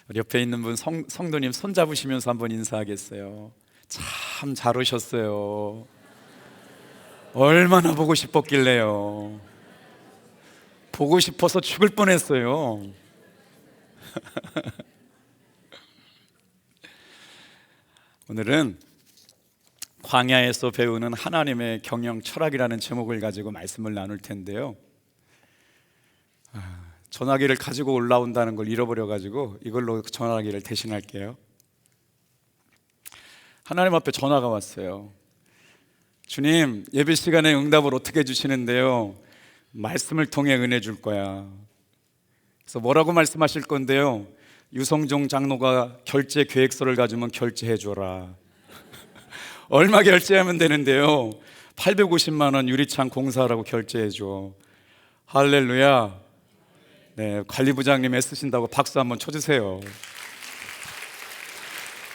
우리 옆에 있는 분 성도님 손 잡으시면서 한번 인사하겠어요. 참 잘 오셨어요. 얼마나 보고 싶었길래요. 보고 싶어서 죽을 뻔했어요. 오늘은 광야에서 배우는 하나님의 경영 철학이라는 제목을 가지고 말씀을 나눌 텐데요. 전화기를 가지고 올라온다는 걸 잃어버려가지고 이걸로 전화기를 대신할게요. 하나님 앞에 전화가 왔어요. 주님, 예배 시간에 응답을 어떻게 해주시는데요? 말씀을 통해 은혜 줄 거야. 그래서 뭐라고 말씀하실 건데요? 유성종 장로가 결제 계획서를 가지면 결제해 줘라. 얼마 결제하면 되는데요? 850만 원 유리창 공사하라고 결제해 줘. 할렐루야. 네, 관리부장님 애쓰신다고 박수 한번 쳐주세요.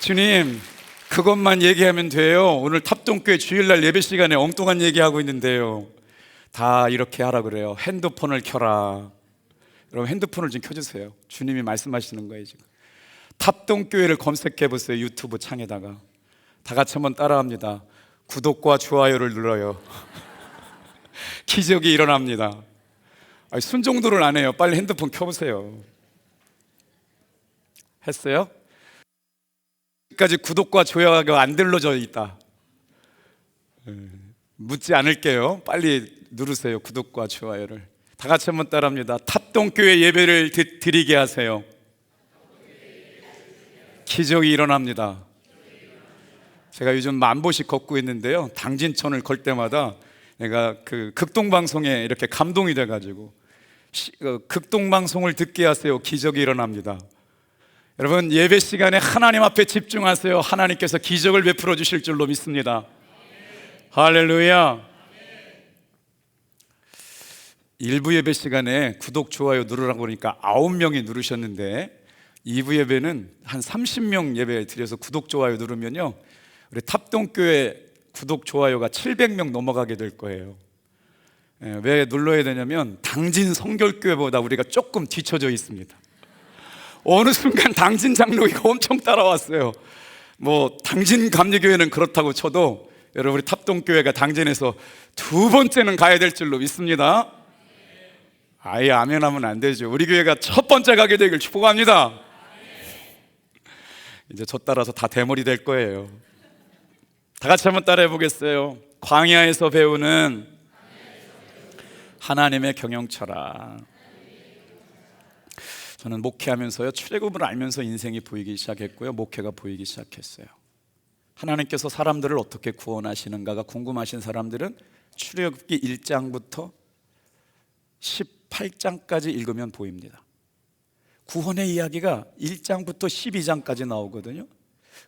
주님, 그것만 얘기하면 돼요. 오늘 탑동교회 주일날 예배 시간에 엉뚱한 얘기하고 있는데요. 다 이렇게 하라 그래요. 핸드폰을 켜라. 여러분 핸드폰을 좀 켜주세요. 주님이 말씀하시는 거예요. 지금 탑동교회를 검색해 보세요. 유튜브 창에다가 다 같이 한번 따라합니다. 구독과 좋아요를 눌러요. 기적이 일어납니다. 순종도를 안 해요. 빨리 핸드폰 켜보세요. 했어요? 여기까지 구독과 좋아요가 안 들러져 있다. 묻지 않을게요. 빨리 누르세요. 구독과 좋아요를. 다 같이 한번 따라합니다. 탑동교회 예배를 드리게 하세요. 기적이 일어납니다. 제가 요즘 만보씩 걷고 있는데요, 당진천을 걸 때마다 내가 그 극동방송에 이렇게 감동이 돼가지고 극동방송을 듣게 하세요. 기적이 일어납니다. 여러분 예배 시간에 하나님 앞에 집중하세요. 하나님께서 기적을 베풀어 주실 줄로 믿습니다. 할렐루야. 1부 예배 시간에 구독, 좋아요 누르라고 그러니까 9명이 누르셨는데 2부 예배는 한 30명 예배 드려서 구독, 좋아요 누르면요, 우리 탑동교회 구독, 좋아요가 700명 넘어가게 될 거예요. 왜 눌러야 되냐면 당진 성결교회보다 우리가 조금 뒤쳐져 있습니다. 어느 순간 당진 장로가 엄청 따라왔어요. 뭐 당진 감리교회는 그렇다고 쳐도 여러분 우리 탑동교회가 당진에서 두 번째는 가야 될 줄로 믿습니다. 아예 아멘 하면 안 되죠. 우리 교회가 첫 번째 가게 되길 축복합니다. 이제 저 따라서 다 대머리 될 거예요. 다 같이 한번 따라해 보겠어요. 광야에서 배우는 하나님의 경영 철학. 저는 목회하면서요, 출애굽을 알면서 인생이 보이기 시작했고요, 목회가 보이기 시작했어요. 하나님께서 사람들을 어떻게 구원하시는가가 궁금하신 사람들은 출애굽기 1장부터 18장까지 읽으면 보입니다. 구원의 이야기가 1장부터 12장까지 나오거든요.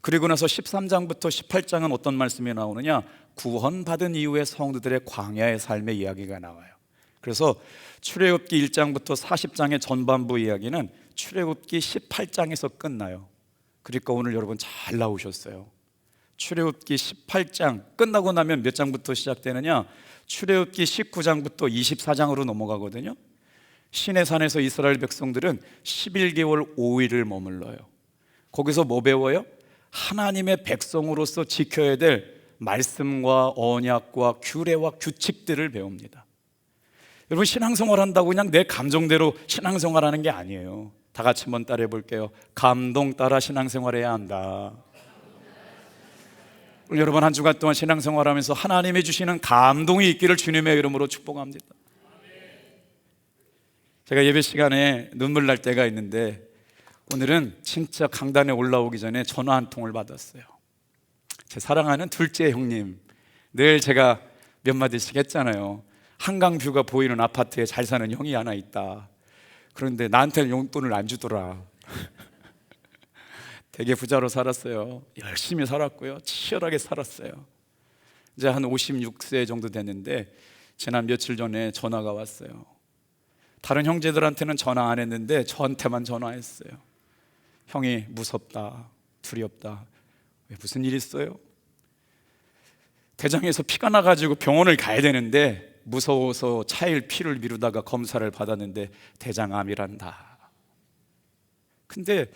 그리고 나서 13장부터 18장은 어떤 말씀이 나오느냐? 구원받은 이후의 성도들의 광야의 삶의 이야기가 나와요. 그래서 출애굽기 1장부터 40장의 전반부 이야기는 출애굽기 18장에서 끝나요. 그러니까 오늘 여러분 잘 나오셨어요. 출애굽기 18장 끝나고 나면 몇 장부터 시작되느냐? 출애굽기 19장부터 24장으로 넘어가거든요. 시내산에서 이스라엘 백성들은 11개월 5일을 머물러요. 거기서 뭐 배워요? 하나님의 백성으로서 지켜야 될 말씀과 언약과 규례와 규칙들을 배웁니다. 여러분 신앙생활 한다고 그냥 내 감정대로 신앙생활하는 게 아니에요. 다 같이 한번 따라해 볼게요. 감동 따라 신앙생활해야 한다. 여러분 한 주간 동안 신앙생활하면서 하나님이 주시는 감동이 있기를 주님의 이름으로 축복합니다. 제가 예배 시간에 눈물 날 때가 있는데 오늘은 진짜 강단에 올라오기 전에 전화 한 통을 받았어요. 제 사랑하는 둘째 형님, 늘 제가 몇 마디씩 했잖아요. 한강뷰가 보이는 아파트에 잘 사는 형이 하나 있다. 그런데 나한테는 용돈을 안 주더라. 되게 부자로 살았어요. 열심히 살았고요, 치열하게 살았어요. 이제 한 56세 정도 됐는데 지난 며칠 전에 전화가 왔어요. 다른 형제들한테는 전화 안 했는데 저한테만 전화했어요. 형이 무섭다, 두렵다. 왜, 무슨 일 있어요? 대장에서 피가 나가지고 병원을 가야 되는데 무서워서 차일 피를 미루다가 검사를 받았는데 대장암이란다. 근데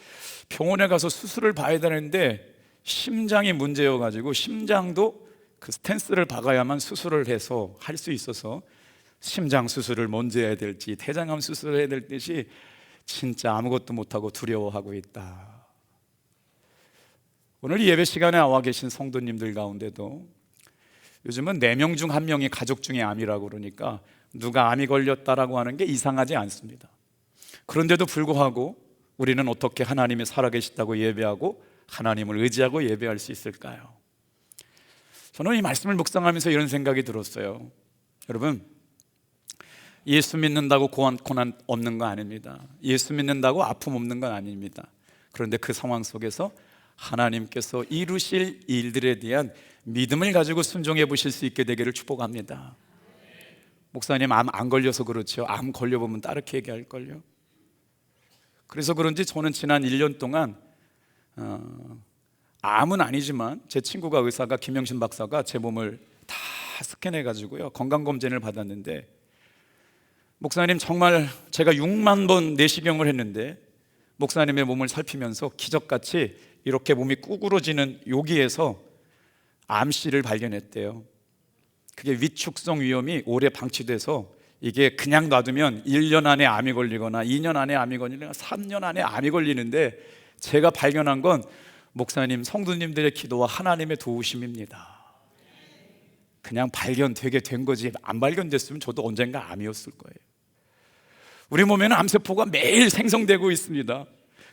병원에 가서 수술을 봐야 되는데 심장이 문제여가지고 심장도 그 스텐스를 박아야만 수술을 해서 할 수 있어서 심장 수술을 먼저 해야 될지 대장암 수술을 해야 될 듯이 진짜 아무것도 못하고 두려워하고 있다. 오늘 예배 시간에 나와 계신 성도님들 가운데도 요즘은 4명 중 1명이 가족 중에 암이라고 그러니까 누가 암이 걸렸다라고 하는 게 이상하지 않습니다. 그런데도 불구하고 우리는 어떻게 하나님이 살아계시다고 예배하고 하나님을 의지하고 예배할 수 있을까요? 저는 이 말씀을 묵상하면서 이런 생각이 들었어요. 여러분, 예수 믿는다고 고난 없는 거 아닙니다. 예수 믿는다고 아픔 없는 건 아닙니다. 그런데 그 상황 속에서 하나님께서 이루실 일들에 대한 믿음을 가지고 순종해 보실 수 있게 되기를 축복합니다. 목사님, 암 안 걸려서 그렇죠. 암 걸려보면 따르게 얘기할걸요. 그래서 그런지 저는 지난 1년 동안 암은 아니지만 제 친구가 의사가 김영신 박사가 제 몸을 다 스캔해 가지고요 건강검진을 받았는데, 목사님 정말 제가 6만 번 내시경을 했는데 목사님의 몸을 살피면서 기적같이 이렇게 몸이 구부러지는 여기에서 암씨를 발견했대요. 그게 위축성 위염이 오래 방치돼서 이게 그냥 놔두면 1년 안에 암이 걸리거나 2년 안에 암이 걸리거나 3년 안에 암이 걸리는데, 제가 발견한 건 목사님, 성도님들의 기도와 하나님의 도우심입니다. 그냥 발견되게 된 거지 안 발견됐으면 저도 언젠가 암이었을 거예요. 우리 몸에는 암세포가 매일 생성되고 있습니다.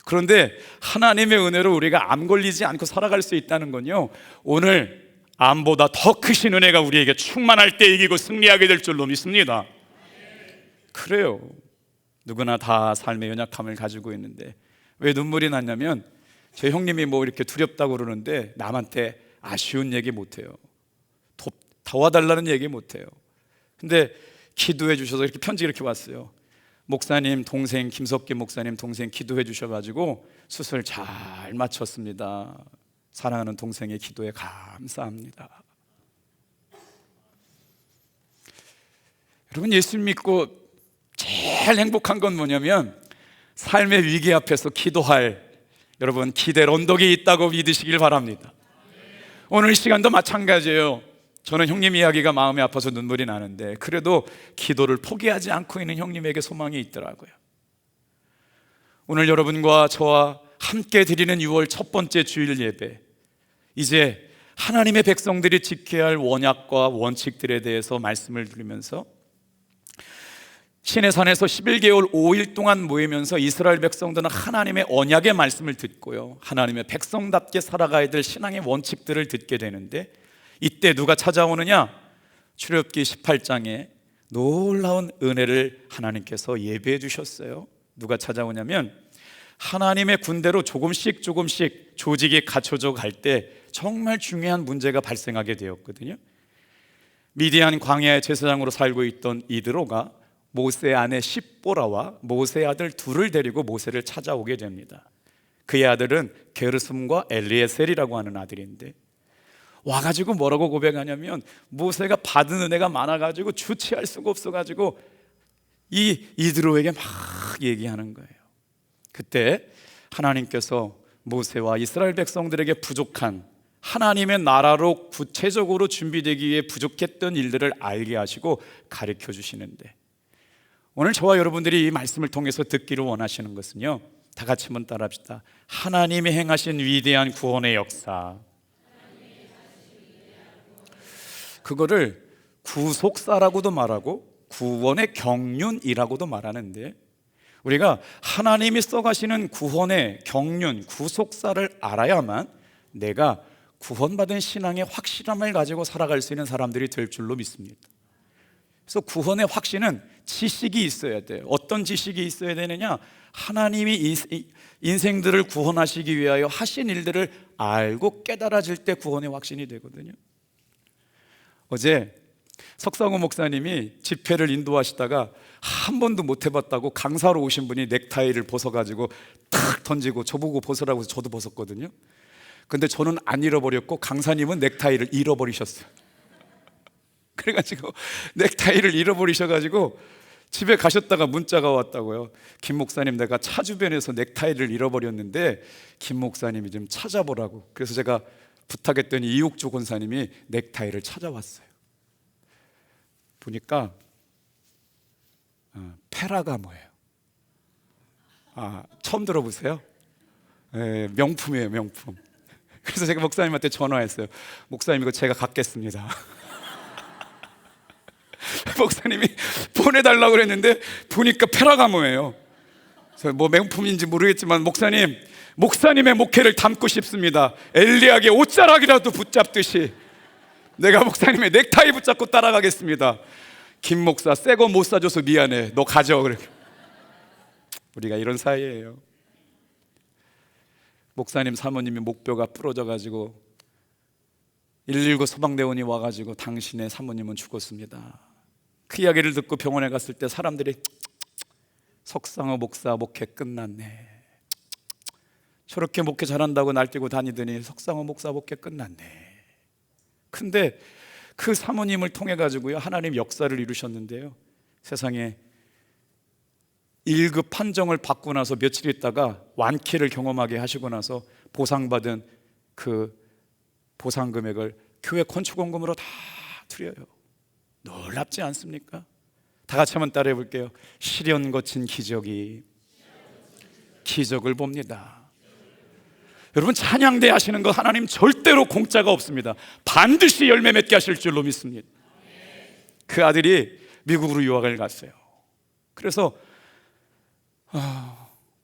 그런데 하나님의 은혜로 우리가 암 걸리지 않고 살아갈 수 있다는 건요, 오늘 암보다 더 크신 은혜가 우리에게 충만할 때 이기고 승리하게 될 줄로 믿습니다. 그래요. 누구나 다 삶의 연약함을 가지고 있는데 왜 눈물이 났냐면, 제 형님이 뭐 이렇게 두렵다고 그러는데 남한테 아쉬운 얘기 못해요. 도와달라는 얘기 못해요. 근데 기도해 주셔서 이렇게 편지 이렇게 왔어요. 목사님 동생, 김석기 목사님 동생 기도해 주셔가지고 수술 잘 마쳤습니다. 사랑하는 동생의 기도에 감사합니다. 여러분, 예수 믿고 제일 행복한 건 뭐냐면 삶의 위기 앞에서 기도할 여러분 기대 언덕이 있다고 믿으시길 바랍니다. 오늘 시간도 마찬가지예요. 저는 형님 이야기가 마음이 아파서 눈물이 나는데 그래도 기도를 포기하지 않고 있는 형님에게 소망이 있더라고요. 오늘 여러분과 저와 함께 드리는 6월 첫 번째 주일 예배, 이제 하나님의 백성들이 지켜야 할 원약과 원칙들에 대해서 말씀을 드리면서 시내산에서 11개월 5일 동안 모이면서 이스라엘 백성들은 하나님의 언약의 말씀을 듣고요, 하나님의 백성답게 살아가야 될 신앙의 원칙들을 듣게 되는데, 이때 누가 찾아오느냐? 출애굽기 18장에 놀라운 은혜를 하나님께서 예배해 주셨어요. 누가 찾아오냐면 하나님의 군대로 조금씩 조직이 갖춰져 갈 때 정말 중요한 문제가 발생하게 되었거든요. 미디안 광야의 제사장으로 살고 있던 이드로가 모세 아내 십보라와 모세 아들 둘을 데리고 모세를 찾아오게 됩니다. 그의 아들은 게르솜과 엘리에셀이라고 하는 아들인데, 와가지고 뭐라고 고백하냐면 모세가 받은 은혜가 많아가지고 주체할 수가 없어가지고 이 이드로에게 막 얘기하는 거예요. 그때 하나님께서 모세와 이스라엘 백성들에게 부족한 하나님의 나라로 구체적으로 준비되기 위해 부족했던 일들을 알게 하시고 가르쳐 주시는데, 오늘 저와 여러분들이 이 말씀을 통해서 듣기를 원하시는 것은요, 다 같이 한번 따라합시다. 하나님이 행하신 위대한 구원의 역사, 그거를 구속사라고도 말하고 구원의 경륜이라고도 말하는데, 우리가 하나님이 써가시는 구원의 경륜, 구속사를 알아야만 내가 구원받은 신앙의 확실함을 가지고 살아갈 수 있는 사람들이 될 줄로 믿습니다. 그래서 구원의 확신은 지식이 있어야 돼요. 어떤 지식이 있어야 되느냐? 하나님이 인생들을 구원하시기 위하여 하신 일들을 알고 깨달아질 때 구원의 확신이 되거든요. 어제 석상호 목사님이 집회를 인도하시다가 한 번도 못 해봤다고 강사로 오신 분이 넥타이를 벗어가지고 탁 던지고 저보고 벗으라고 해서 저도 벗었거든요. 근데 저는 안 잃어버렸고 강사님은 넥타이를 잃어버리셨어요. 그래가지고 넥타이를 잃어버리셔가지고 집에 가셨다가 문자가 왔다고요. 김 목사님, 내가 차 주변에서 넥타이를 잃어버렸는데 김 목사님이 좀 찾아보라고. 그래서 제가 부탁했더니 이옥주 권사님이 넥타이를 찾아왔어요. 보니까 페라가모예요. 처음 들어보세요? 네, 명품이에요, 명품. 그래서 제가 목사님한테 전화했어요. 목사님, 이거 제가 갖겠습니다. 목사님이 보내달라고 그랬는데 보니까 페라가모예요. 그래서 뭐 명품인지 모르겠지만 목사님의 목회를 담고 싶습니다. 엘리야의 옷자락이라도 붙잡듯이 내가 목사님의 넥타이 붙잡고 따라가겠습니다. 김 목사, 새 거 못 사줘서 미안해, 너 가져. 그래. 우리가 이런 사이예요. 목사님 사모님이 목뼈가 부러져 가지고 119 소방대원이 와가지고 당신의 사모님은 죽었습니다. 그 이야기를 듣고 병원에 갔을 때 사람들이 석상호 목사 목회 끝났네, 저렇게 목회 잘한다고 날뛰고 다니더니 석상호 목사 목회 끝났네. 근데 그 사모님을 통해 가지고요, 하나님 역사를 이루셨는데요, 세상에 1급 판정을 받고 나서 며칠 있다가 완쾌를 경험하게 하시고 나서 보상받은 그 보상 금액을 교회 건축원금으로 다 드려요. 놀랍지 않습니까? 다 같이 한번 따라해 볼게요. 시련 거친 기적이 기적을 봅니다. 여러분, 찬양대 하시는 거 하나님 절대로 공짜가 없습니다. 반드시 열매 맺게 하실 줄로 믿습니다. 그 아들이 미국으로 유학을 갔어요. 그래서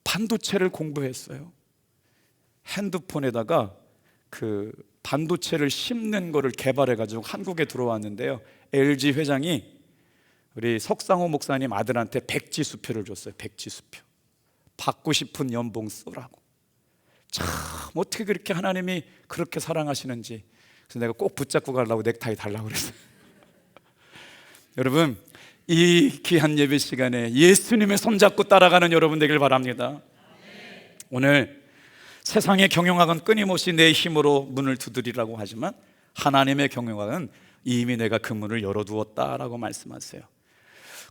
반도체를 공부했어요. 핸드폰에다가 그 반도체를 심는 거를 개발해가지고 한국에 들어왔는데요, LG 회장이 우리 석상호 목사님 아들한테 백지수표를 줬어요. 백지수표. 받고 싶은 연봉 쓰라고. 참 어떻게 그렇게 하나님이 그렇게 사랑하시는지. 그래서 내가 꼭 붙잡고 가려고 넥타이 달라고 그랬어요. 여러분, 이 귀한 예배 시간에 예수님의 손잡고 따라가는 여러분 되길 바랍니다. 오늘 세상의 경영학은 끊임없이 내 힘으로 문을 두드리라고 하지만 하나님의 경영학은 이미 내가 그 문을 열어두었다라고 말씀하세요.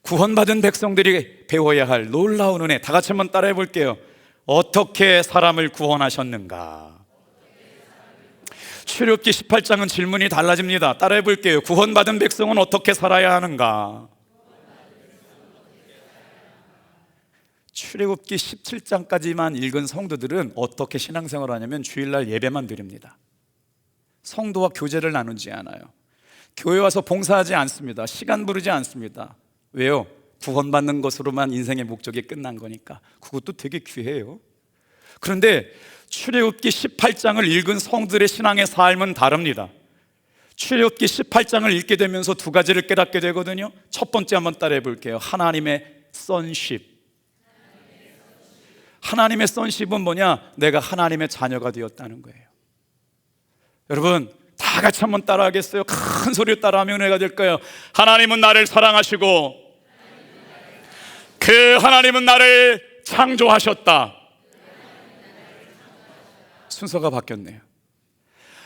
구원받은 백성들이 배워야 할 놀라운 은혜, 다 같이 한번 따라해 볼게요. 어떻게 사람을 구원하셨는가? 출애굽기 18장은 질문이 달라집니다. 따라해 볼게요. 구원받은 백성은 어떻게 살아야 하는가? 출애굽기 17장까지만 읽은 성도들은 어떻게 신앙생활을 하냐면 주일날 예배만 드립니다. 성도와 교제를 나누지 않아요. 교회 와서 봉사하지 않습니다. 시간 부르지 않습니다. 왜요? 구원받는 것으로만 인생의 목적이 끝난 거니까. 그것도 되게 귀해요. 그런데 출애굽기 18장을 읽은 성들의 신앙의 삶은 다릅니다. 출애굽기 18장을 읽게 되면서 두 가지를 깨닫게 되거든요. 첫 번째 한번 따라해 볼게요. 하나님의 sonship. 하나님의 sonship은 뭐냐? 내가 하나님의 자녀가 되었다는 거예요. 여러분, 다 같이 한번 따라하겠어요? 큰 소리로 따라하면 은혜가 될 거예요. 하나님은 나를 사랑하시고 그 하나님은 나를 창조하셨다. 순서가 바뀌었네요.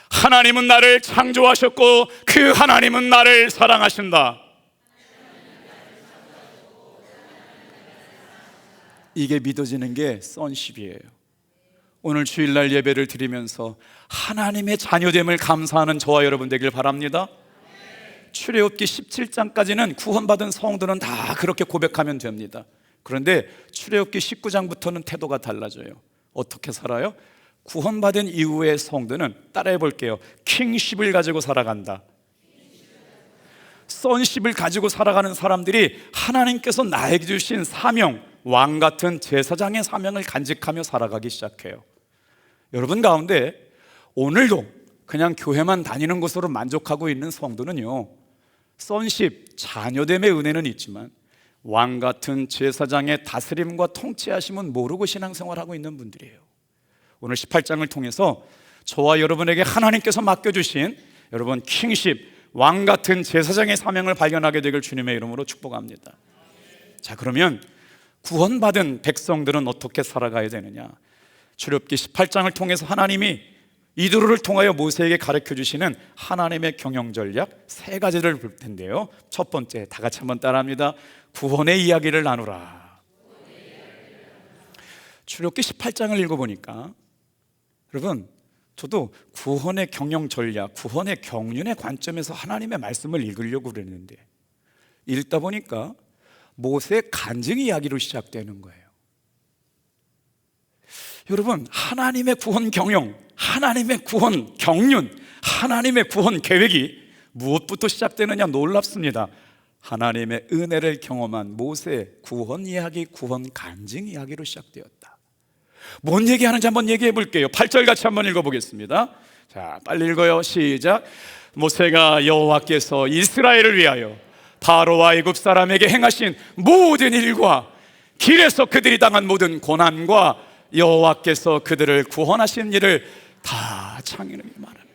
하나님은 나를 창조하셨고 그 하나님은 나를 사랑하신다. 이게 믿어지는 게 sonship이에요. 오늘 주일날 예배를 드리면서 하나님의 자녀됨을 감사하는 저와 여러분 되길 바랍니다. 출애굽기 17장까지는 구원받은 성도는 다 그렇게 고백하면 됩니다. 그런데 출애굽기 19장부터는 태도가 달라져요. 어떻게 살아요? 구원받은 이후의 성도는 따라해 볼게요. 킹십을 가지고 살아간다. sonship을 가지고 살아가는 사람들이 하나님께서 나에게 주신 사명, 왕 같은 제사장의 사명을 간직하며 살아가기 시작해요. 여러분 가운데 오늘도 그냥 교회만 다니는 것으로 만족하고 있는 성도는요, sonship, 자녀됨의 은혜는 있지만 왕 같은 제사장의 다스림과 통치하심은 모르고 신앙생활하고 있는 분들이에요. 오늘 18장을 통해서 저와 여러분에게 하나님께서 맡겨주신 여러분 킹십, 왕 같은 제사장의 사명을 발견하게 되길 주님의 이름으로 축복합니다. 자, 그러면 구원받은 백성들은 어떻게 살아가야 되느냐? 출애굽기 18장을 통해서 하나님이 이드로를 통하여 모세에게 가르쳐 주시는 하나님의 경영 전략 세 가지를 볼 텐데요. 첫 번째, 다 같이 한번 따라합니다. 구원의 이야기를 나누라. 출애굽기 18장을 읽어보니까 여러분, 저도 구원의 경영 전략, 구원의 경륜의 관점에서 하나님의 말씀을 읽으려고 그랬는데 읽다 보니까 모세의 간증 이야기로 시작되는 거예요. 여러분, 하나님의 구원 경영, 하나님의 구원 경륜, 하나님의 구원 계획이 무엇부터 시작되느냐 놀랍습니다. 하나님의 은혜를 경험한 모세의 구원 이야기, 구원 간증 이야기로 시작되었다. 뭔 얘기하는지 한번 얘기해 볼게요. 8절 같이 한번 읽어보겠습니다. 자, 빨리 읽어요. 시작. 모세가 여호와께서 이스라엘을 위하여 바로와 애굽 사람에게 행하신 모든 일과 길에서 그들이 당한 모든 고난과 여호와께서 그들을 구원하신 일을 다 창인하게 말합니다.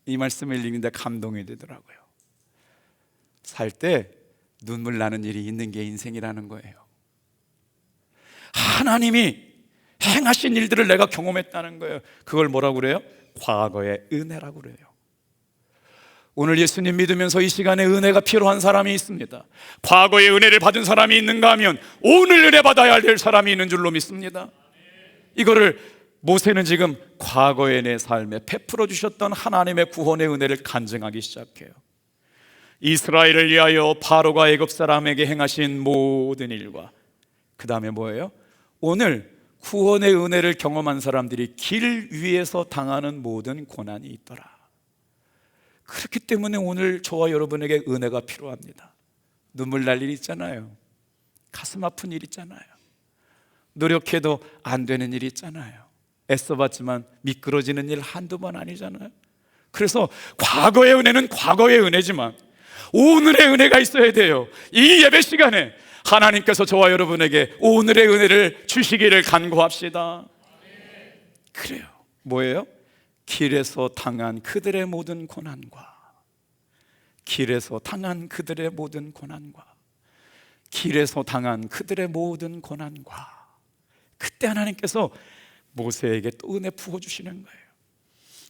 이 말씀을 읽는데 감동이 되더라고요. 살 때 눈물 나는 일이 있는 게 인생이라는 거예요. 하나님이 행하신 일들을 내가 경험했다는 거예요. 그걸 뭐라고 그래요? 과거의 은혜라고 그래요. 오늘 예수님 믿으면서 이 시간에 은혜가 필요한 사람이 있습니다. 과거의 은혜를 받은 사람이 있는가 하면 오늘 은혜 받아야 될 사람이 있는 줄로 믿습니다. 이거를 모세는 지금 과거의 내 삶에 베풀어 주셨던 하나님의 구원의 은혜를 간증하기 시작해요. 이스라엘을 위하여 바로가 애굽 사람에게 행하신 모든 일과, 그 다음에 뭐예요? 오늘 구원의 은혜를 경험한 사람들이 길 위에서 당하는 모든 고난이 있더라. 그렇기 때문에 오늘 저와 여러분에게 은혜가 필요합니다. 눈물 날 일 있잖아요. 가슴 아픈 일 있잖아요. 노력해도 안 되는 일 있잖아요. 애써봤지만 미끄러지는 일 한두 번 아니잖아요. 그래서 과거의 은혜는 과거의 은혜지만 오늘의 은혜가 있어야 돼요. 이 예배 시간에 하나님께서 저와 여러분에게 오늘의 은혜를 주시기를 간구합시다. 그래요. 뭐예요? 길에서 당한 그들의 모든 고난과, 길에서 당한 그들의 모든 고난과, 길에서 당한 그들의 모든 고난과, 그때 하나님께서 모세에게 또 은혜 부어주시는 거예요.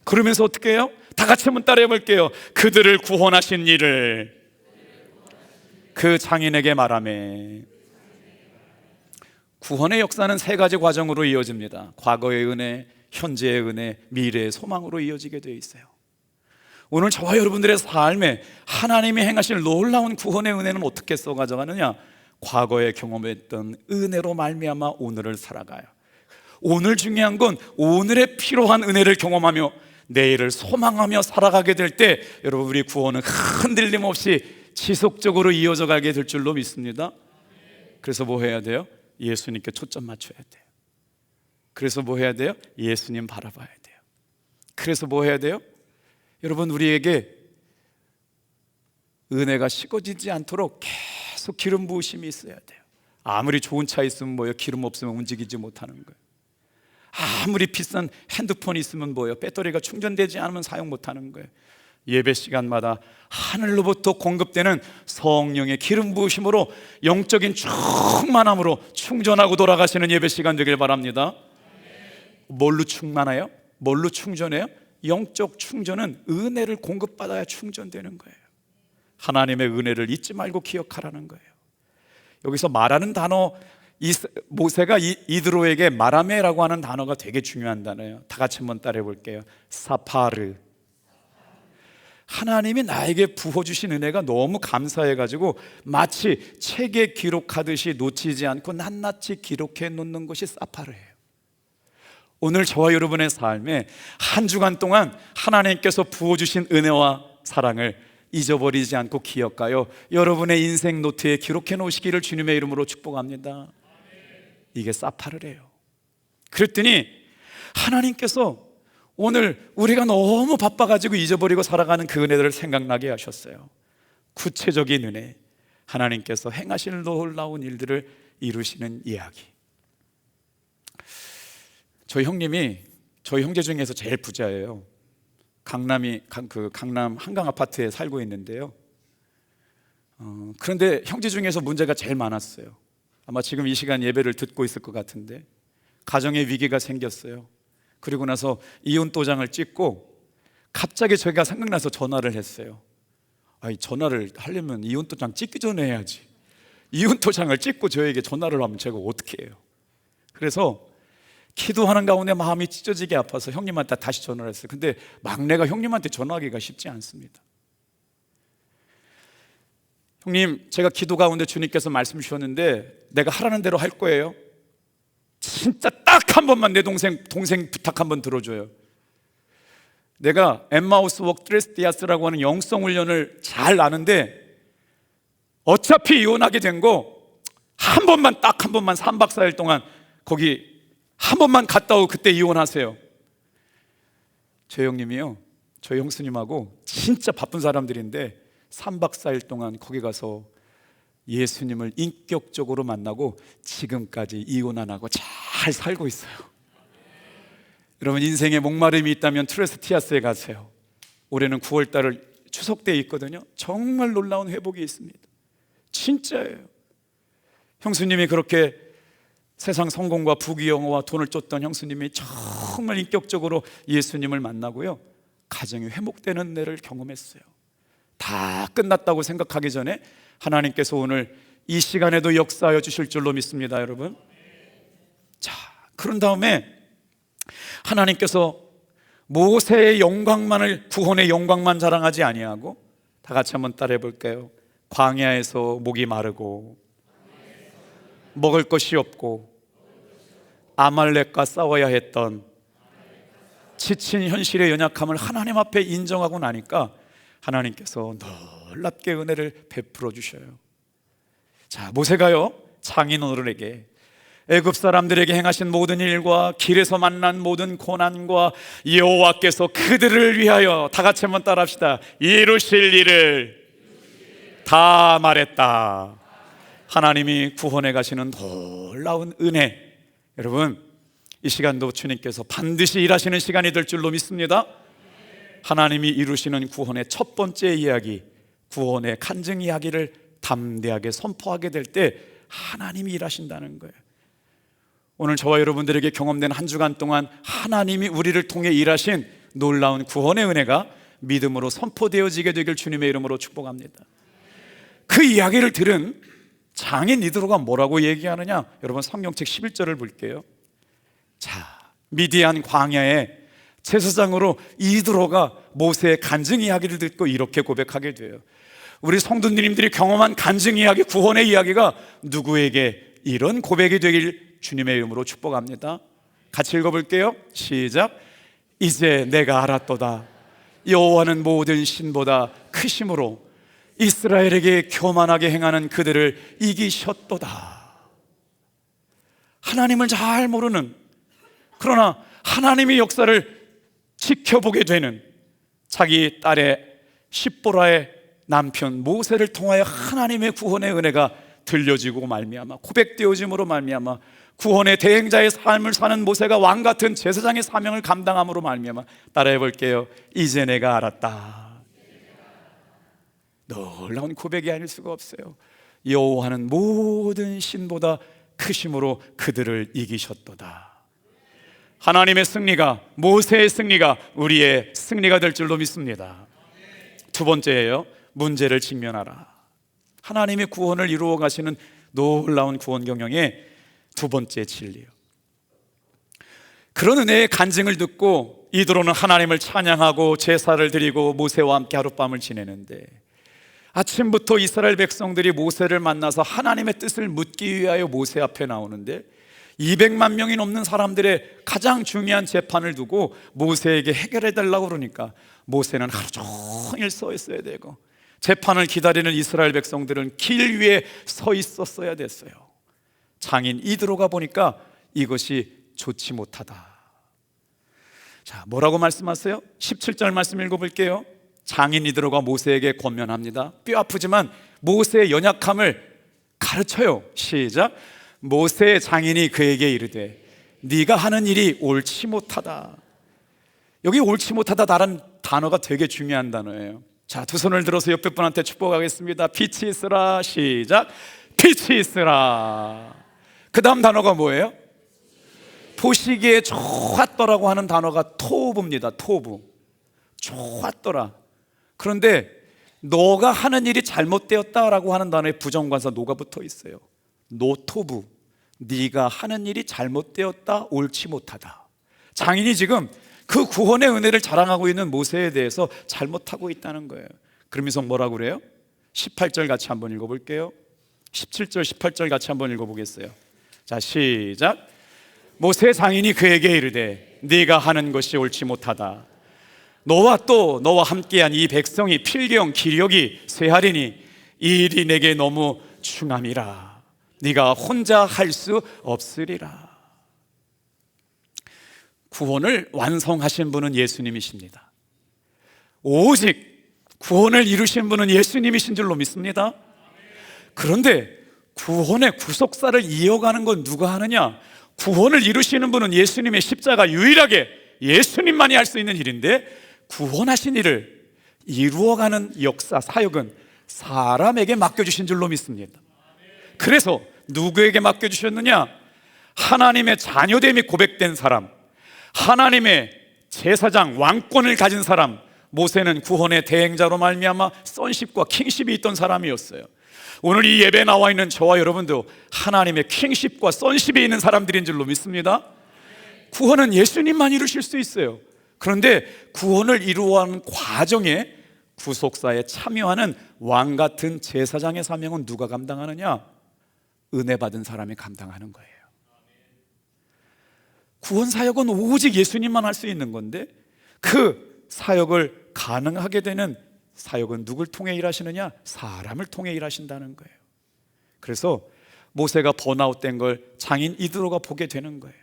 그러면서 어떻게 해요? 다 같이 한번 따라해 볼게요. 그들을 구원하신 일을 그 장인에게 말하매. 구원의 역사는 세 가지 과정으로 이어집니다. 과거의 은혜, 현재의 은혜, 미래의 소망으로 이어지게 되어 있어요. 오늘 저와 여러분들의 삶에 하나님이 행하실 놀라운 구원의 은혜는 어떻게 써 가져가느냐? 과거에 경험했던 은혜로 말미암아 오늘을 살아가요. 오늘 중요한 건 오늘에 필요한 은혜를 경험하며 내일을 소망하며 살아가게 될 때 여러분, 우리 구원은 흔들림 없이 지속적으로 이어져 가게 될 줄로 믿습니다. 그래서 뭐 해야 돼요? 예수님께 초점 맞춰야 돼요. 그래서 뭐 해야 돼요? 예수님 바라봐야 돼요. 그래서 뭐 해야 돼요? 여러분, 우리에게 은혜가 식어지지 않도록 계속 기름 부으심이 있어야 돼요. 아무리 좋은 차 있으면 뭐예요? 기름 없으면 움직이지 못하는 거예요. 아무리 비싼 핸드폰이 있으면 뭐예요? 배터리가 충전되지 않으면 사용 못하는 거예요. 예배 시간마다 하늘로부터 공급되는 성령의 기름 부으심으로 영적인 충만함으로 충전하고 돌아가시는 예배 시간 되길 바랍니다. 뭘로 충만해요? 뭘로 충전해요? 영적 충전은 은혜를 공급받아야 충전되는 거예요. 하나님의 은혜를 잊지 말고 기억하라는 거예요. 여기서 말하는 단어, 모세가 이드로에게 마라메라고 하는 단어가 되게 중요한 단어예요. 다 같이 한번 따라해 볼게요. 사파르. 하나님이 나에게 부어주신 은혜가 너무 감사해가지고 마치 책에 기록하듯이 놓치지 않고 낱낱이 기록해 놓는 것이 사파르예요. 오늘 저와 여러분의 삶에 한 주간 동안 하나님께서 부어주신 은혜와 사랑을 잊어버리지 않고 기억하여 여러분의 인생 노트에 기록해 놓으시기를 주님의 이름으로 축복합니다. 이게 사파르래요. 그랬더니 하나님께서 오늘 우리가 너무 바빠가지고 잊어버리고 살아가는 그 은혜들을 생각나게 하셨어요. 구체적인 은혜, 하나님께서 행하시는 놀라운 일들을 이루시는 이야기. 저희 형제 중에서 제일 부자예요. 강남 한강 아파트에 살고 있는데요. 그런데 형제 중에서 문제가 제일 많았어요. 아마 지금 이 시간 예배를 듣고 있을 것 같은데 가정에 위기가 생겼어요. 그리고 나서 이혼 도장을 찍고 갑자기 제가 생각나서 전화를 했어요. 아니, 전화를 하려면 이혼 도장 찍기 전에 해야지. 이혼 도장을 찍고 저에게 전화를 하면 제가 어떻게 해요? 그래서 기도하는 가운데 마음이 찢어지게 아파서 형님한테 다시 전화를 했어요. 근데 막내가 형님한테 전화하기가 쉽지 않습니다. 형님, 제가 기도 가운데 주님께서 말씀 주셨는데 내가 하라는 대로 할 거예요. 진짜 딱 한 번만 내 동생 부탁 한번 들어줘요. 내가 엠마우스 웍 트레스티아스라고 하는 영성 훈련을 잘 아는데 어차피 이혼하게 된 거 한 번만, 딱 한 번만 3박 4일 동안 거기 한 번만 갔다 오고 그때 이혼하세요. 저 형님이요, 저 형수님하고 진짜 바쁜 사람들인데 3박 4일 동안 거기 가서 예수님을 인격적으로 만나고 지금까지 이혼 안 하고 잘 살고 있어요. 여러분, 인생에 목마름이 있다면 트레스티아스에 가세요. 올해는 9월달을 추석 때 있거든요. 정말 놀라운 회복이 있습니다. 진짜예요. 형수님이 그렇게 세상 성공과 부귀영화와 돈을 쫓던 형수님이 정말 인격적으로 예수님을 만나고요, 가정이 회복되는 날을 경험했어요. 다 끝났다고 생각하기 전에 하나님께서 오늘 이 시간에도 역사하여 주실 줄로 믿습니다, 여러분. 자, 그런 다음에 하나님께서 모세의 영광만을, 구원의 영광만 자랑하지 아니하고, 다 같이 한번 따라해 볼까요? 광야에서 목이 마르고 먹을 것이 없고 아말렉과 싸워야 했던 지친 현실의 연약함을 하나님 앞에 인정하고 나니까 하나님께서 놀랍게 은혜를 베풀어 주셔요. 자, 모세가요, 장인어른에게 애굽 사람들에게 행하신 모든 일과 길에서 만난 모든 고난과 여호와께서 그들을 위하여, 다 같이 한번 따라합시다, 이루실 일을 다 말했다. 하나님이 구원해 가시는 놀라운 은혜, 여러분, 이 시간도 주님께서 반드시 일하시는 시간이 될 줄로 믿습니다. 하나님이 이루시는 구원의 첫 번째 이야기, 구원의 간증 이야기를 담대하게 선포하게 될 때 하나님이 일하신다는 거예요. 오늘 저와 여러분들에게 경험된 한 주간 동안 하나님이 우리를 통해 일하신 놀라운 구원의 은혜가 믿음으로 선포되어지게 되길 주님의 이름으로 축복합니다. 그 이야기를 들은 장인 이드로가 뭐라고 얘기하느냐, 여러분 성경책 11절을 볼게요. 자, 미디안 광야에 제사장으로 이드로가 모세의 간증 이야기를 듣고 이렇게 고백하게 돼요. 우리 성도님들이 경험한 간증 이야기, 구원의 이야기가 누구에게 이런 고백이 되길 주님의 이름으로 축복합니다. 같이 읽어볼게요. 시작. 이제 내가 알았도다. 여호와는 모든 신보다 크심으로 이스라엘에게 교만하게 행하는 그들을 이기셨도다. 하나님을 잘 모르는, 그러나 하나님의 역사를 지켜보게 되는 자기 딸의 십보라의 남편 모세를 통하여 하나님의 구원의 은혜가 들려지고 말미암아, 고백되어짐으로 말미암아 구원의 대행자의 삶을 사는 모세가 왕같은 제사장의 사명을 감당함으로 말미암아, 따라해 볼게요. 이제 내가 알았다. 놀라운 고백이 아닐 수가 없어요. 여호와는 모든 신보다 크심으로 그들을 이기셨도다. 하나님의 승리가, 모세의 승리가 우리의 승리가 될 줄로 믿습니다. 두 번째예요. 문제를 직면하라. 하나님의 구원을 이루어 가시는 놀라운 구원 경영의 두 번째 진리요. 그런 은혜의 간증을 듣고 이드로는 하나님을 찬양하고 제사를 드리고 모세와 함께 하룻밤을 지내는데, 아침부터 이스라엘 백성들이 모세를 만나서 하나님의 뜻을 묻기 위하여 모세 앞에 나오는데 200만 명이 넘는 사람들의 가장 중요한 재판을 두고 모세에게 해결해 달라고 그러니까 모세는 하루 종일 서 있어야 되고, 재판을 기다리는 이스라엘 백성들은 길 위에 서 있었어야 됐어요. 장인 이드로가 보니까 이것이 좋지 못하다. 자, 뭐라고 말씀하세요? 17절 말씀 읽어볼게요. 장인 이드로가 모세에게 권면합니다. 뼈 아프지만 모세의 연약함을 가르쳐요. 시작. 모세의 장인이 그에게 이르되 네가 하는 일이 옳지 못하다. 여기 옳지 못하다라는 단어가 되게 중요한 단어예요. 자, 두 손을 들어서 옆에 분한테 축복하겠습니다. 빛이 있으라. 시작. 빛이 있으라. 그 다음 단어가 뭐예요? 보시기에 좋았더라고 하는 단어가 토부입니다. 토부. 좋았더라. 그런데 너가 하는 일이 잘못되었다라고 하는 단어에 부정관사 노가 붙어 있어요. 노토부. 네가 하는 일이 잘못되었다, 옳지 못하다. 장인이 지금 그 구원의 은혜를 자랑하고 있는 모세에 대해서 잘못하고 있다는 거예요. 그러면서 뭐라고 그래요? 18절 같이 한번 읽어볼게요. 17절 18절 같이 한번 읽어보겠어요. 자, 시작. 모세 장인이 그에게 이르되 네가 하는 것이 옳지 못하다. 너와 또 너와 함께한 이 백성이 필경 기력이 쇠하리니 이 일이 내게 너무 중함이라. 네가 혼자 할 수 없으리라. 구원을 완성하신 분은 예수님이십니다. 오직 구원을 이루신 분은 예수님이신 줄로 믿습니다. 그런데 구원의 구속사를 이어가는 건 누가 하느냐? 구원을 이루시는 분은 예수님의 십자가, 유일하게 예수님만이 할 수 있는 일인데, 구원하신 일을 이루어가는 역사, 사역은 사람에게 맡겨주신 줄로 믿습니다. 그래서 누구에게 맡겨주셨느냐? 하나님의 자녀됨이 고백된 사람, 하나님의 제사장, 왕권을 가진 사람. 모세는 구원의 대행자로 말미암아 sonship과 kingship이 있던 사람이었어요. 오늘 이 예배에 나와 있는 저와 여러분도 하나님의 킹십과 sonship이 있는 사람들인 줄로 믿습니다. 구원은 예수님만 이루실 수 있어요. 그런데 구원을 이루어가는 과정에 구속사에 참여하는 왕같은 제사장의 사명은 누가 감당하느냐? 은혜 받은 사람이 감당하는 거예요. 구원 사역은 오직 예수님만 할 수 있는 건데, 그 사역을 가능하게 되는 사역은 누굴 통해 일하시느냐? 사람을 통해 일하신다는 거예요. 그래서 모세가 번아웃된 걸 장인 이드로가 보게 되는 거예요.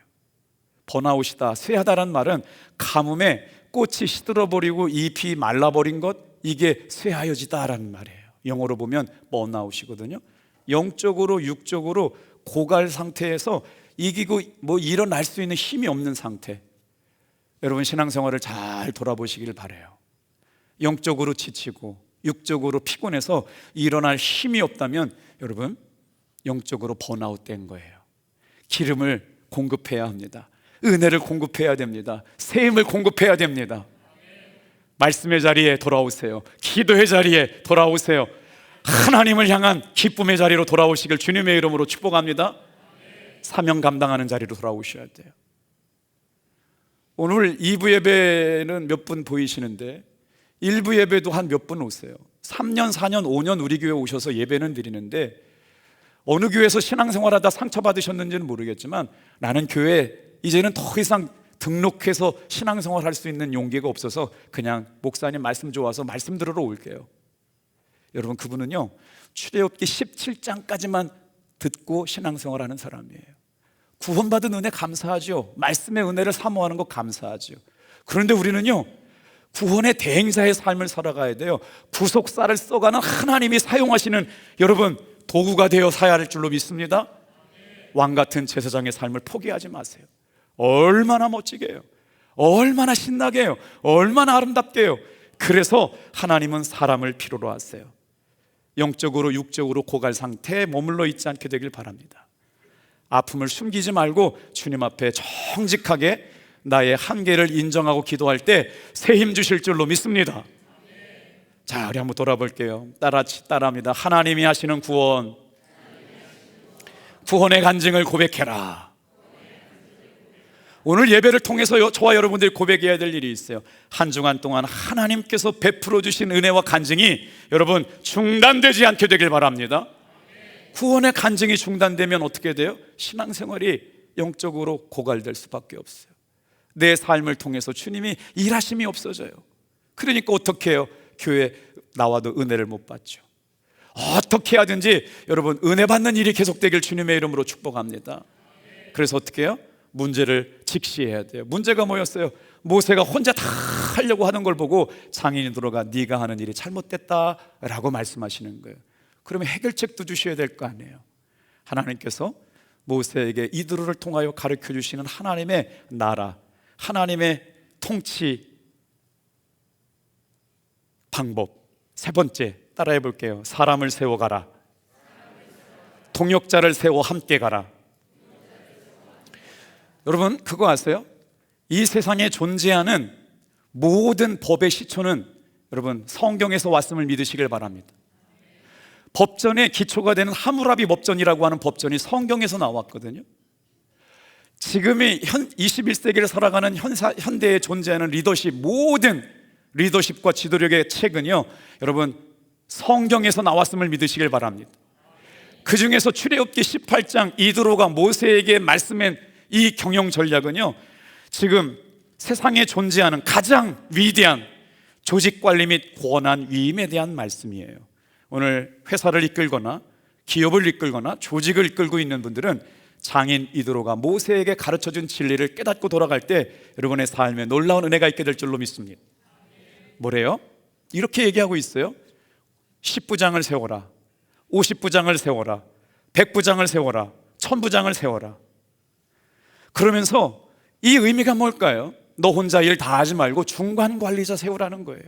번아웃이다, 쇠하다란 말은 가뭄에 꽃이 시들어버리고 잎이 말라버린 것, 이게 쇠하여지다라는 말이에요. 영어로 보면 번아웃이거든요. 영적으로 육적으로 고갈 상태에서 이기고 일어날 수 있는 힘이 없는 상태. 여러분, 신앙생활을 잘 돌아보시길 바라요. 영적으로 지치고 육적으로 피곤해서 일어날 힘이 없다면 여러분, 영적으로 번아웃된 거예요. 기름을 공급해야 합니다. 은혜를 공급해야 됩니다. 새 힘을 공급해야 됩니다. 말씀의 자리에 돌아오세요. 기도의 자리에 돌아오세요. 하나님을 향한 기쁨의 자리로 돌아오시길 주님의 이름으로 축복합니다. 사명 감당하는 자리로 돌아오셔야 돼요. 오늘 2부 예배는 몇 분 보이시는데 1부 예배도 한 몇 분 오세요. 3년, 4년, 5년 우리 교회 오셔서 예배는 드리는데, 어느 교회에서 신앙생활하다 상처받으셨는지는 모르겠지만 나는 교회 이제는 더 이상 등록해서 신앙생활 할 수 있는 용기가 없어서 그냥 목사님 말씀 좋아서 말씀 들으러 올게요. 여러분, 그분은요 출애굽기 17장까지만 듣고 신앙생활하는 사람이에요. 구원받은 은혜 감사하죠. 말씀의 은혜를 사모하는 거 감사하죠. 그런데 우리는요 구원의 대행자의 삶을 살아가야 돼요. 구속사를 써가는 하나님이 사용하시는 여러분 도구가 되어 사야 할 줄로 믿습니다. 왕같은 제사장의 삶을 포기하지 마세요. 얼마나 멋지게 해요. 얼마나 신나게 해요. 얼마나 아름답게 해요. 그래서 하나님은 사람을 필요로 하세요. 영적으로 육적으로 고갈 상태에 머물러 있지 않게 되길 바랍니다. 아픔을 숨기지 말고 주님 앞에 정직하게 나의 한계를 인정하고 기도할 때 새 힘 주실 줄로 믿습니다. 자, 우리 한번 돌아볼게요. 따라합니다. 하나님이 하시는 구원, 구원의 간증을 고백해라. 오늘 예배를 통해서 저와 여러분들이 고백해야 될 일이 있어요. 한 주간 동안 하나님께서 베풀어 주신 은혜와 간증이 여러분 중단되지 않게 되길 바랍니다. 구원의 간증이 중단되면 어떻게 돼요? 신앙생활이 영적으로 고갈될 수밖에 없어요. 내 삶을 통해서 주님이 일하심이 없어져요. 그러니까 어떻게 해요? 교회 나와도 은혜를 못 받죠. 어떻게 하든지 여러분 은혜 받는 일이 계속되길 주님의 이름으로 축복합니다. 그래서 어떻게 해요? 문제를 직시해야 돼요. 문제가 뭐였어요? 모세가 혼자 다 하려고 하는 걸 보고 장인이 들어가 네가 하는 일이 잘못됐다라고 말씀하시는 거예요. 그러면 해결책도 주셔야 될 거 아니에요. 하나님께서 모세에게 이드로를 통하여 가르쳐 주시는 하나님의 나라, 하나님의 통치 방법. 세 번째 따라해 볼게요. 사람을 세워 가라. 동역자를 세워 함께 가라. 여러분 그거 아세요? 이 세상에 존재하는 모든 법의 시초는 여러분 성경에서 왔음을 믿으시길 바랍니다. 법전의 기초가 되는 하무라비 법전이라고 하는 법전이 성경에서 나왔거든요. 지금의 21세기를 살아가는 현대에 존재하는 리더십, 모든 리더십과 지도력의 책은요, 여러분 성경에서 나왔음을 믿으시길 바랍니다. 그 중에서 출애굽기 18장 이드로가 모세에게 말씀한 이 경영 전략은요, 지금 세상에 존재하는 가장 위대한 조직관리 및 권한 위임에 대한 말씀이에요. 오늘 회사를 이끌거나 기업을 이끌거나 조직을 이끌고 있는 분들은 장인 이드로가 모세에게 가르쳐준 진리를 깨닫고 돌아갈 때 여러분의 삶에 놀라운 은혜가 있게 될 줄로 믿습니다. 뭐래요? 이렇게 얘기하고 있어요. 10부장을 세워라, 50부장을 세워라, 100부장을 세워라, 1000부장을 세워라. 그러면서 이 의미가 뭘까요? 너 혼자 일 다 하지 말고 중간 관리자 세우라는 거예요.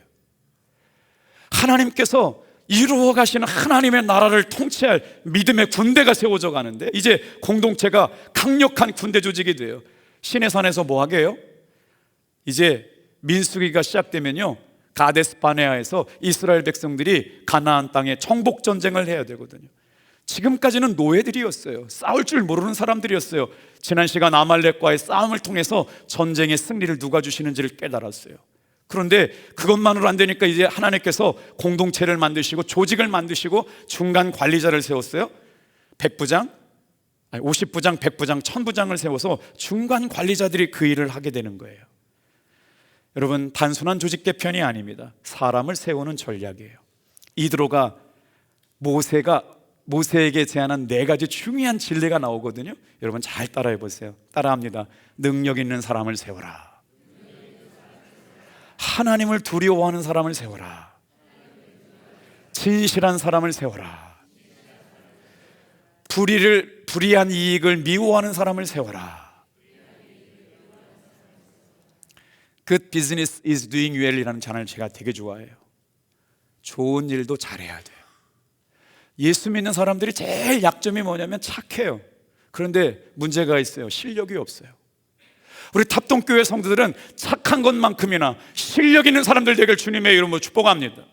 하나님께서 이루어 가시는 하나님의 나라를 통치할 믿음의 군대가 세워져 가는데, 이제 공동체가 강력한 군대 조직이 돼요. 시내산에서 뭐 하게 해요? 이제 민수기가 시작되면요, 가데스 바네아에서 이스라엘 백성들이 가나안 땅에 정복 전쟁을 해야 되거든요. 지금까지는 노예들이었어요. 싸울 줄 모르는 사람들이었어요. 지난 시간 아말렉과의 싸움을 통해서 전쟁의 승리를 누가 주시는지를 깨달았어요. 그런데 그것만으로 안 되니까 이제 하나님께서 공동체를 만드시고 조직을 만드시고 중간 관리자를 세웠어요. 100부장, 50부장, 100부장, 1000부장을 세워서 중간 관리자들이 그 일을 하게 되는 거예요. 여러분, 단순한 조직 개편이 아닙니다. 사람을 세우는 전략이에요. 이드로가 모세에게 제안한 4가지 중요한 진리가 나오거든요. 여러분 잘 따라해 보세요. 따라합니다. 능력 있는 사람을 세워라. 하나님을 두려워하는 사람을 세워라. 진실한 사람을 세워라. 불이한 이익을 미워하는 사람을 세워라. Good business is doing well이라는 찬양을 제가 되게 좋아해요. 좋은 일도 잘해야 돼요. 예수 믿는 사람들이 제일 약점이 뭐냐면 착해요. 그런데 문제가 있어요. 실력이 없어요. 우리 탑동교회 성도들은 착한 것만큼이나 실력 있는 사람들 되길 주님의 이름으로 축복합니다.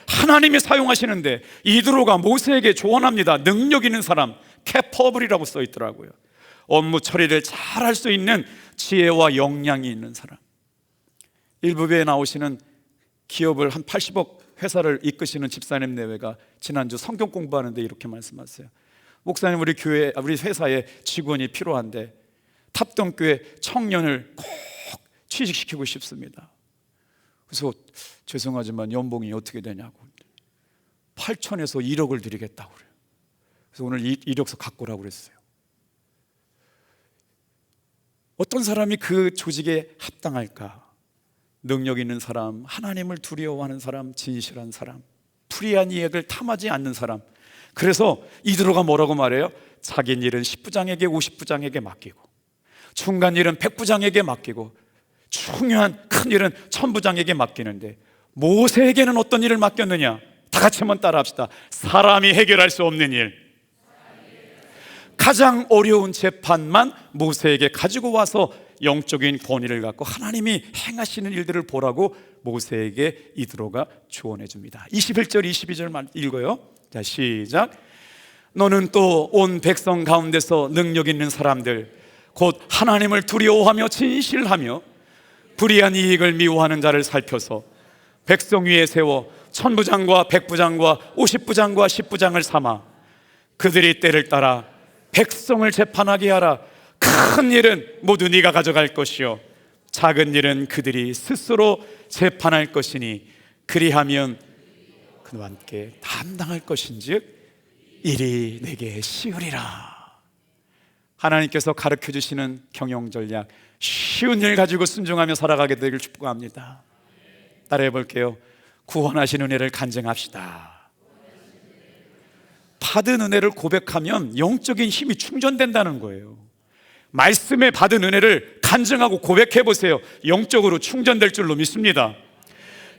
하나님이 사용하시는데 이드로가 모세에게 조언합니다. 능력 있는 사람, 캐퍼블이라고 써 있더라고요. 업무 처리를 잘 할 수 있는 지혜와 역량이 있는 사람. 일부배에 나오시는 기업을 한 80억 회사를 이끄시는 집사님 내외가 지난주 성경 공부하는데 이렇게 말씀하세요. 목사님, 우리 회사에 직원이 필요한데 탑동교회 청년을 꼭 취직시키고 싶습니다. 그래서 죄송하지만 연봉이 어떻게 되냐고. 8천에서 1억을 드리겠다고 그래요. 그래서 오늘 이력서 갖고 오라고 그랬어요. 어떤 사람이 그 조직에 합당할까? 능력 있는 사람, 하나님을 두려워하는 사람, 진실한 사람, 불의한 이익을 탐하지 않는 사람. 그래서 이드로가 뭐라고 말해요? 자기 일은 10부장에게 50부장에게 맡기고, 중간 일은 100부장에게 맡기고, 중요한 큰 일은 1000부장에게 맡기는데 모세에게는 어떤 일을 맡겼느냐? 다 같이 한번 따라합시다. 사람이 해결할 수 없는 일, 가장 어려운 재판만 모세에게 가지고 와서 영적인 권위를 갖고 하나님이 행하시는 일들을 보라고 모세에게 이드로가 조언해 줍니다. 21절 22절 읽어요. 자, 시작. 너는 또 온 백성 가운데서 능력 있는 사람들, 곧 하나님을 두려워하며 진실하며 불의한 이익을 미워하는 자를 살펴서 백성 위에 세워 1000부장과 100부장과 50부장과 10부장을 삼아 그들이 때를 따라 백성을 재판하게 하라. 큰 일은 모두 네가 가져갈 것이요 작은 일은 그들이 스스로 재판할 것이니 그리하면 그와 함께 담당할 것인즉 일이 내게 쉬우리라. 하나님께서 가르쳐 주시는 경영 전략, 쉬운 일 가지고 순종하며 살아가게 되길 축복합니다. 따라해 볼게요. 구원하신 은혜를 간증합시다. 받은 은혜를 고백하면 영적인 힘이 충전된다는 거예요. 말씀에 받은 은혜를 간증하고 고백해 보세요. 영적으로 충전될 줄로 믿습니다.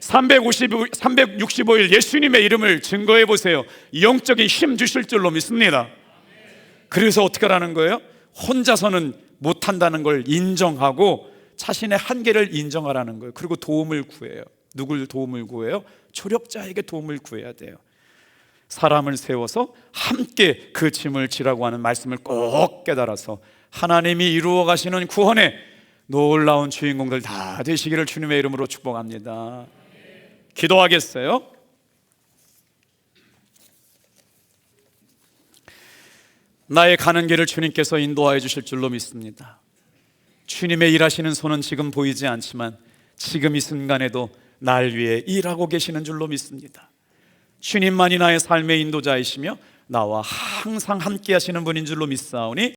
365일 예수님의 이름을 증거해 보세요. 영적인 힘 주실 줄로 믿습니다. 그래서 어떻게 하라는 거예요? 혼자서는 못한다는 걸 인정하고 자신의 한계를 인정하라는 거예요. 그리고 도움을 구해요. 누굴 도움을 구해요? 조력자에게 도움을 구해야 돼요. 사람을 세워서 함께 그 짐을 지라고 하는 말씀을 꼭 깨달아서 하나님이 이루어 가시는 구원의 놀라운 주인공들 다 되시기를 주님의 이름으로 축복합니다. 기도하겠어요? 나의 가는 길을 주님께서 인도하여 주실 줄로 믿습니다. 주님의 일하시는 손은 지금 보이지 않지만 지금 이 순간에도 날 위해 일하고 계시는 줄로 믿습니다. 주님만이 나의 삶의 인도자이시며 나와 항상 함께 하시는 분인 줄로 믿사오니